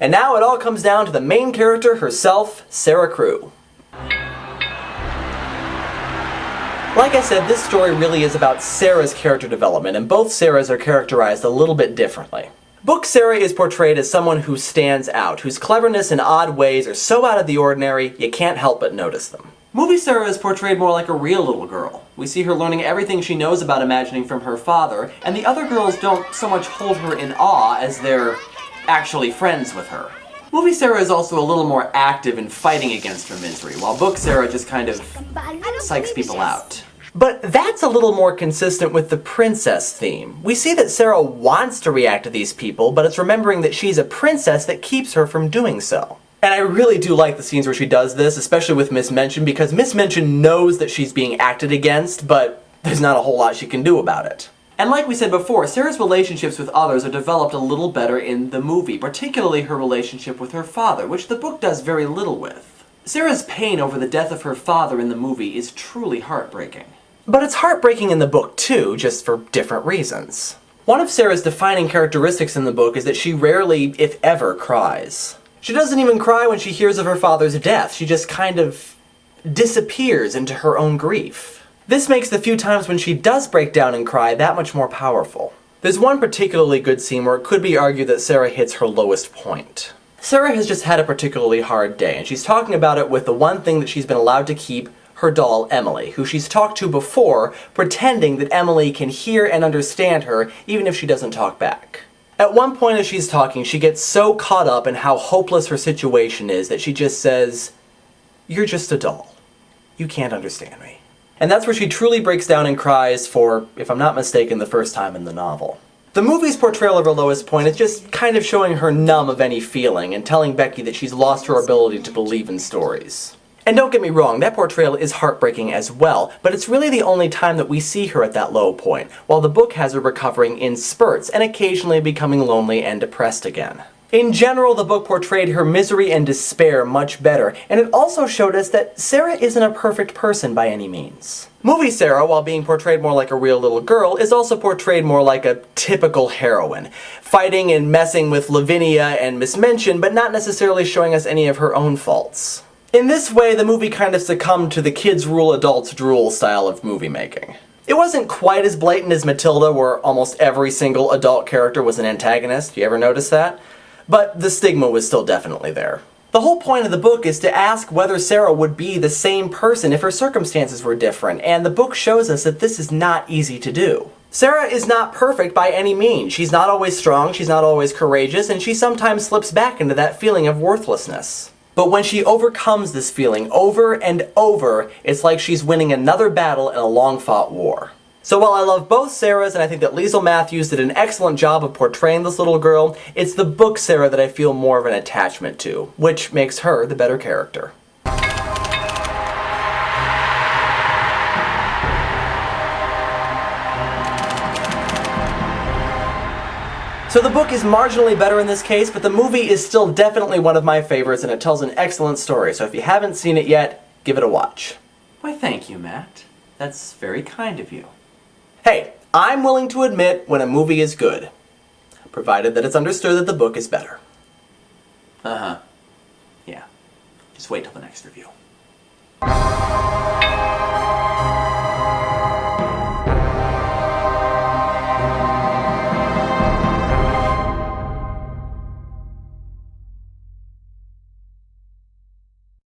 And now it all comes down to the main character herself, Sarah Crew. Like I said, this story really is about Sarah's character development, and both Sarahs are characterized a little bit differently. Book Sarah is portrayed as someone who stands out, whose cleverness in odd ways are so out of the ordinary, you can't help but notice them. Movie Sarah is portrayed more like a real little girl. We see her learning everything she knows about imagining from her father, and the other girls don't so much hold her in awe as they're actually friends with her. Movie Sarah is also a little more active in fighting against her misery, while Book Sarah just kind of psychs people out. But that's a little more consistent with the princess theme. We see that Sarah wants to react to these people, but it's remembering that she's a princess that keeps her from doing so. And I really do like the scenes where she does this, especially with Miss Minchin, because Miss Minchin knows that she's being acted against, but there's not a whole lot she can do about it. And like we said before, Sarah's relationships with others are developed a little better in the movie, particularly her relationship with her father, which the book does very little with. Sarah's pain over the death of her father in the movie is truly heartbreaking. But it's heartbreaking in the book too, just for different reasons. One of Sarah's defining characteristics in the book is that she rarely, if ever, cries. She doesn't even cry when she hears of her father's death, she just kind of disappears into her own grief. This makes the few times when she does break down and cry that much more powerful. There's one particularly good scene where it could be argued that Sarah hits her lowest point. Sarah has just had a particularly hard day, and she's talking about it with the one thing that she's been allowed to keep, her doll Emily, who she's talked to before, pretending that Emily can hear and understand her, even if she doesn't talk back. At one point as she's talking, she gets so caught up in how hopeless her situation is that she just says, "You're just a doll. You can't understand me." And that's where she truly breaks down and cries for, if I'm not mistaken, the first time in the novel. The movie's portrayal of her lowest point is just kind of showing her numb of any feeling and telling Becky that she's lost her ability to believe in stories. And don't get me wrong, that portrayal is heartbreaking as well, but it's really the only time that we see her at that low point, while the book has her recovering in spurts and occasionally becoming lonely and depressed again. In general, the book portrayed her misery and despair much better, and it also showed us that Sarah isn't a perfect person by any means. Movie Sarah, while being portrayed more like a real little girl, is also portrayed more like a typical heroine, fighting and messing with Lavinia and Miss Minchin, but not necessarily showing us any of her own faults. In this way, the movie kind of succumbed to the kids rule adults drool style of movie making. It wasn't quite as blatant as Matilda, where almost every single adult character was an antagonist. You ever notice that? But the stigma was still definitely there. The whole point of the book is to ask whether Sarah would be the same person if her circumstances were different, and the book shows us that this is not easy to do. Sarah is not perfect by any means. She's not always strong, she's not always courageous, and she sometimes slips back into that feeling of worthlessness. But when she overcomes this feeling over and over, it's like she's winning another battle in a long-fought war. So while I love both Sarahs, and I think that Liesl Matthews did an excellent job of portraying this little girl, it's the book Sarah that I feel more of an attachment to, which makes her the better character. So the book is marginally better in this case, but the movie is still definitely one of my favorites, and it tells an excellent story, so if you haven't seen it yet, give it a watch. Why, thank you, Matt. That's very kind of you. Hey, I'm willing to admit when a movie is good, provided that it's understood that the book is better. Uh-huh. Yeah. Just wait till the next review.